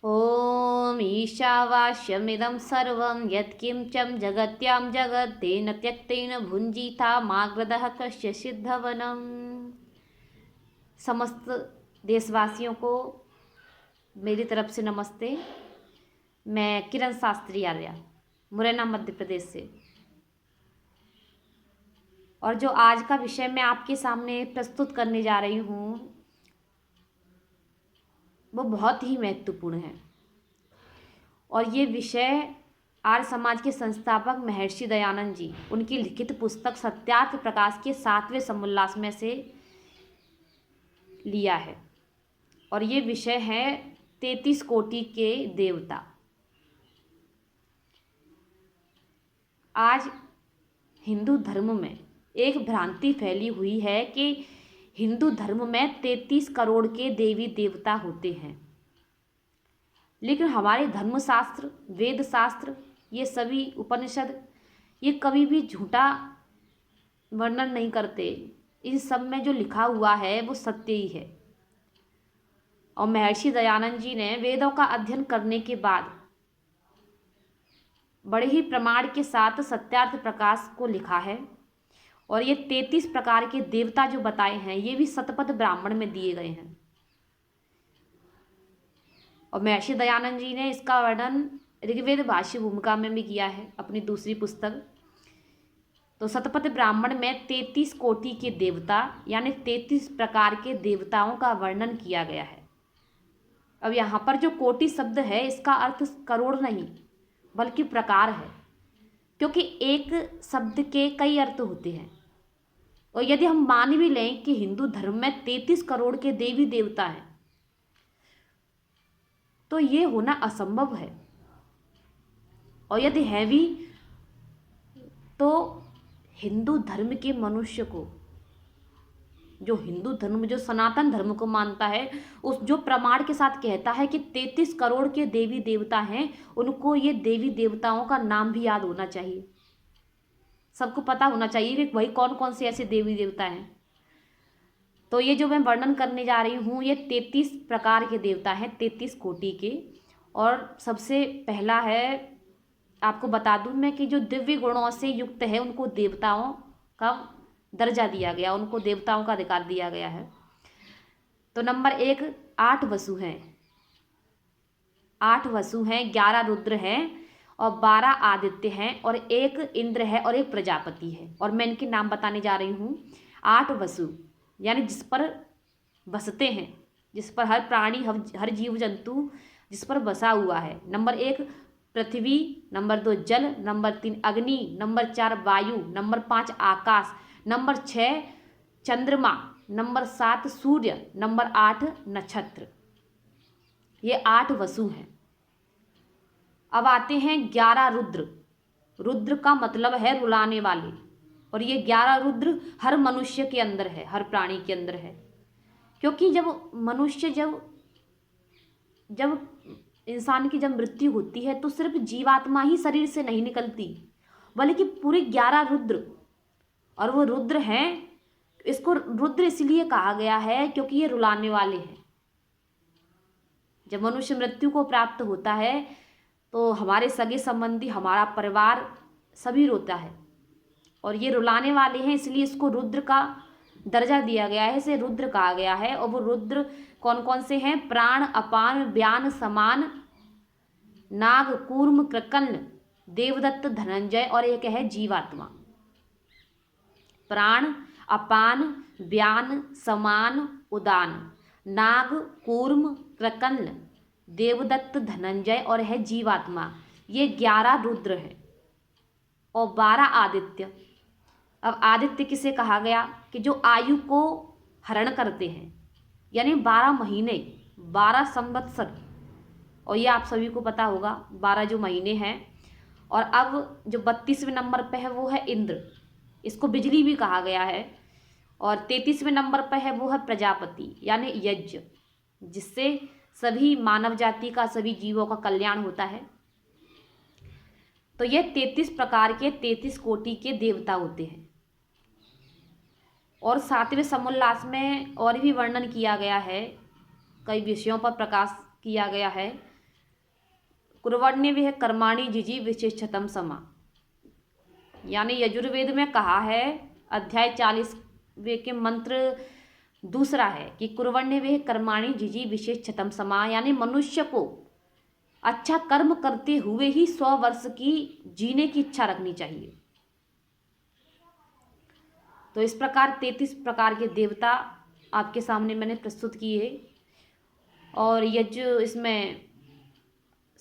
ॐ ईशावास्यमिदं सर्वं यत्किंचं जगत्यां जगत् तेन त्यक्तेन भुञ्जीथा माग्रदः कस्य सिद्धवनम्। समस्त देशवासियों को मेरी तरफ से नमस्ते। मैं किरण शास्त्री आर्या, मुरैना मध्य प्रदेश से। और जो आज का विषय मैं आपके सामने प्रस्तुत करने जा रही हूँ वो बहुत ही महत्वपूर्ण है। और ये विषय आर्य समाज के संस्थापक महर्षि दयानंद जी उनकी लिखित पुस्तक सत्यार्थ प्रकाश के 7वें समुल्लास में से लिया है। और ये विषय है 33 कोटि के देवता। आज हिंदू धर्म में एक भ्रांति फैली हुई है कि हिंदू धर्म में 33 करोड़ के देवी देवता होते हैं, लेकिन हमारे धर्मशास्त्र, वेद शास्त्र, ये सभी उपनिषद ये कभी भी झूठा वर्णन नहीं करते। इन सब में जो लिखा हुआ है वो सत्य ही है। और महर्षि दयानंद जी ने वेदों का अध्ययन करने के बाद बड़े ही प्रमाण के साथ सत्यार्थ प्रकाश को लिखा है। और ये 33 प्रकार के देवता जो बताए हैं ये भी शतपथ ब्राह्मण में दिए गए हैं। और महर्षि दयानंद जी ने इसका वर्णन ऋग्वेद भाष्य भूमिका में भी किया है अपनी दूसरी पुस्तक। तो शतपथ ब्राह्मण में 33 कोटि के देवता यानी 33 प्रकार के देवताओं का वर्णन किया गया है। अब यहाँ पर जो कोटि शब्द है इसका अर्थ करोड़ नहीं बल्कि प्रकार है, क्योंकि एक शब्द के कई अर्थ होते हैं। और यदि हम मान भी लें कि हिंदू धर्म में 33 करोड़ के देवी देवता हैं तो ये होना असंभव है। और यदि है भी तो हिंदू धर्म के मनुष्य को, जो हिंदू धर्म, जो सनातन धर्म को मानता है, उस जो प्रमाण के साथ कहता है कि 33 करोड़ के देवी देवता हैं, उनको ये देवी देवताओं का नाम भी याद होना चाहिए। सबको पता होना चाहिए कि भाई कौन कौन से ऐसे देवी देवता हैं। तो ये जो मैं वर्णन करने जा रही हूँ ये 33 प्रकार के देवता हैं, 33 कोटि के। और सबसे पहला है, आपको बता दूं मैं कि जो दिव्य गुणों से युक्त है उनको देवताओं का दर्जा दिया गया, उनको देवताओं का अधिकार दिया गया है। तो नंबर 1 8 वसु हैं। 8 वसु हैं, 11 रुद्र हैं और 12 आदित्य हैं और 1 इंद्र है और 1 प्रजापति है। और मैं इनके नाम बताने जा रही हूँ। 8 वसु यानी जिस पर बसते हैं, जिस पर हर प्राणी, हर जीव जंतु जिस पर बसा हुआ है। नंबर 1 पृथ्वी, नंबर 2 जल, नंबर 3 अग्नि, नंबर 4 वायु, नंबर 5 आकाश, नंबर 6 चंद्रमा, नंबर 7 सूर्य, नंबर 8 नक्षत्र। ये 8 वसु हैं। अब आते हैं 11 रुद्र। रुद्र का मतलब है रुलाने वाले। और ये 11 रुद्र हर मनुष्य के अंदर है, हर प्राणी के अंदर है। क्योंकि जब मनुष्य, जब इंसान की जब मृत्यु होती है तो सिर्फ जीवात्मा ही शरीर से नहीं निकलती, बल्कि पूरे 11 रुद्र। और वो रुद्र हैं, इसको रुद्र इसलिए कहा गया है क्योंकि ये रुलाने वाले हैं। जब मनुष्य मृत्यु को प्राप्त होता है तो हमारे सगे संबंधी, हमारा परिवार सभी रोता है। और ये रुलाने वाले हैं इसलिए इसको रुद्र का दर्जा दिया गया है, इसे रुद्र कहा गया है। और वो रुद्र कौन कौन से हैं? प्राण, अपान, व्यान, समान, नाग, कूर्म, कृकन्न, देवदत्त, धनंजय और एक है जीवात्मा। प्राण, अपान, व्यान, समान, उदान, नाग, कूर्म, कृकन्न, देवदत्त, धनंजय और है जीवात्मा। ये 11 रुद्र है और 12 आदित्य। अब आदित्य किसे कहा गया? कि जो आयु को हरण करते हैं, यानी 12 महीने, 12 संवत्सर। और ये आप सभी को पता होगा 12 जो महीने हैं। और अब जो 32वें नंबर पे है वो है इंद्र, इसको बिजली भी कहा गया है। और 33वें नंबर पे है वो है प्रजापति यानी यज्ञ, जिससे सभी मानव जाति का, सभी जीवों का कल्याण होता है। तो ये 33 प्रकार के 33 कोटि के देवता होते हैं। और 7वें समुल्लास में और भी वर्णन किया गया है, कई विषयों पर प्रकाश किया गया है। कुर्वण्येव कर्माणि जिजी विशेषतम समा। यानी यजुर्वेद में कहा है, अध्याय 40वें के मंत्र दूसरा है कि कुर्वण्येव कर्माणि जिजी विशेषतम समा, यानी मनुष्य को अच्छा कर्म करते हुए ही 100 वर्ष की जीने की इच्छा रखनी चाहिए। तो इस प्रकार 33 प्रकार के देवता आपके सामने मैंने प्रस्तुत किए, और यज्ञ इसमें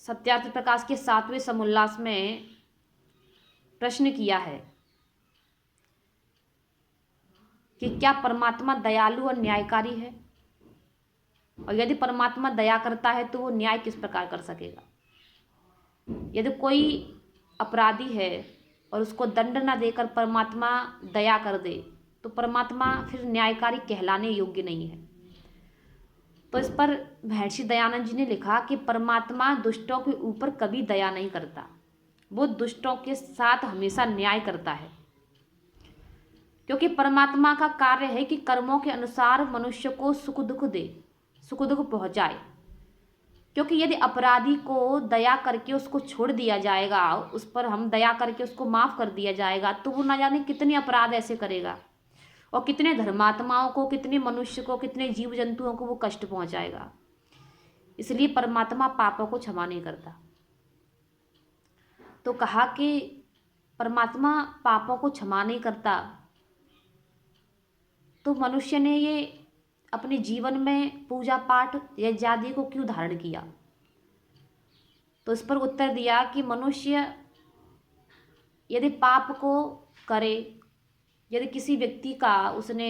सत्यार्थ प्रकाश के 7वें समुल्लास में प्रश्न किया है कि क्या परमात्मा दयालु और न्यायकारी है, और यदि परमात्मा दया करता है तो वो न्याय किस प्रकार कर सकेगा। यदि कोई अपराधी है और उसको दंड ना देकर परमात्मा दया कर दे तो परमात्मा फिर न्यायकारी कहलाने योग्य नहीं है। तो इस पर महर्षि दयानंद जी ने लिखा कि परमात्मा दुष्टों के ऊपर कभी दया नहीं करता, वो दुष्टों के साथ हमेशा न्याय करता है, क्योंकि परमात्मा का कार्य है कि कर्मों के अनुसार मनुष्य को सुख दुख दे, सुख दुख पहुंचाए। क्योंकि यदि अपराधी को दया करके उसको छोड़ दिया जाएगा, उस पर हम दया करके उसको माफ़ कर दिया जाएगा, तो वो ना जाने कितने अपराध ऐसे करेगा और कितने धर्मात्माओं को, कितने मनुष्य को, कितने जीव जंतुओं को वो कष्ट पहुंचाएगा। इसलिए परमात्मा पापों को क्षमा नहीं करता। तो कहा कि परमात्मा पापों को क्षमा नहीं करता, तो मनुष्य ने ये अपने जीवन में पूजा पाठ यज्ञादि को क्यों धारण किया। तो इस पर उत्तर दिया कि मनुष्य यदि पाप को करे, यदि किसी व्यक्ति का उसने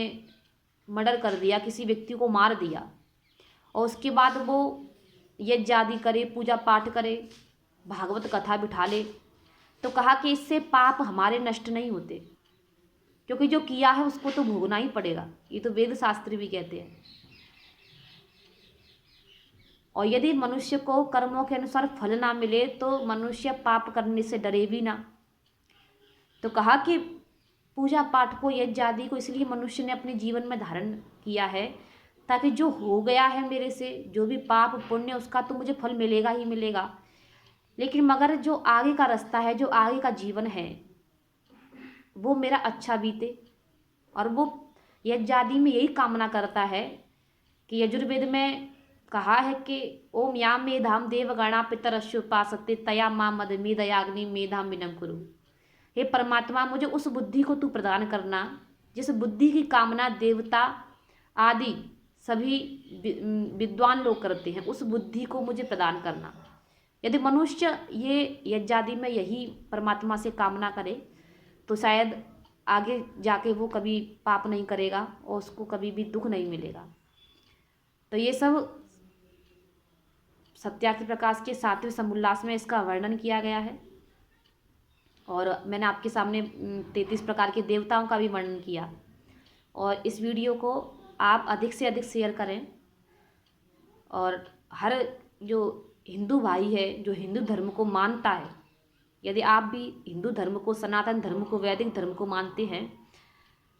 मर्डर कर दिया, किसी व्यक्ति को मार दिया, और उसके बाद वो यज्ञादि करे, पूजा पाठ करे, भागवत कथा बिठा ले, तो कहा कि इससे पाप हमारे नष्ट नहीं होते, क्योंकि जो किया है उसको तो भोगना ही पड़ेगा। ये तो वेद शास्त्र भी कहते हैं। और यदि मनुष्य को कर्मों के अनुसार फल ना मिले तो मनुष्य पाप करने से डरे भी ना। तो कहा कि पूजा पाठ को, यज्ञ आदि को इसलिए मनुष्य ने अपने जीवन में धारण किया है ताकि जो हो गया है मेरे से, जो भी पाप पुण्य, उसका तो मुझे फल मिलेगा ही मिलेगा, लेकिन मगर जो आगे का रास्ता है, जो आगे का जीवन है, वो मेरा अच्छा बीते। और वो यज्ञ आदि में यही कामना करता है कि यजुर्वेद में कहा है कि ओम याम मेधाम देवगणा पितरश्य उपासते तया मां मद मेदयाग्नि मेधाम विनम कुरु। हे परमात्मा, मुझे उस बुद्धि को तू प्रदान करना जिस बुद्धि की कामना देवता आदि सभी विद्वान लोग करते हैं, उस बुद्धि को मुझे प्रदान करना। यदि मनुष्य ये यज्ञादि में यही परमात्मा से कामना करे तो शायद आगे जाके वो कभी पाप नहीं करेगा और उसको कभी भी दुख नहीं मिलेगा। तो ये सब सत्यार्थ प्रकाश के 7वें समुल्लास में इसका वर्णन किया गया है, और मैंने आपके सामने 33 प्रकार के देवताओं का भी वर्णन किया। और इस वीडियो को आप अधिक से अधिक शेयर करें, और हर जो हिंदू भाई है, जो हिंदू धर्म को मानता है, यदि आप भी हिंदू धर्म को, सनातन धर्म को, वैदिक धर्म को मानते हैं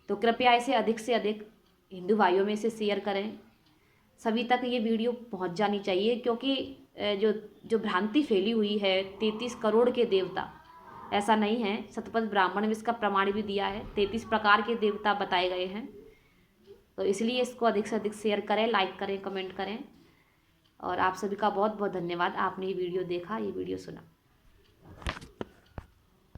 तो कृपया इसे अधिक से अधिक हिंदू भाइयों में से शेयर करें। सभी तक ये वीडियो पहुंच जानी चाहिए, क्योंकि जो भ्रांति फैली हुई है 33 करोड़ के देवता, ऐसा नहीं है। शतपथ ब्राह्मण में इसका प्रमाण भी दिया है, 33 प्रकार के देवता बताए गए हैं। तो इसलिए इसको अधिक से अधिक शेयर करें, लाइक करें, कमेंट करें। और आप सभी का बहुत बहुत धन्यवाद, आपने ये वीडियो देखा, ये वीडियो सुना।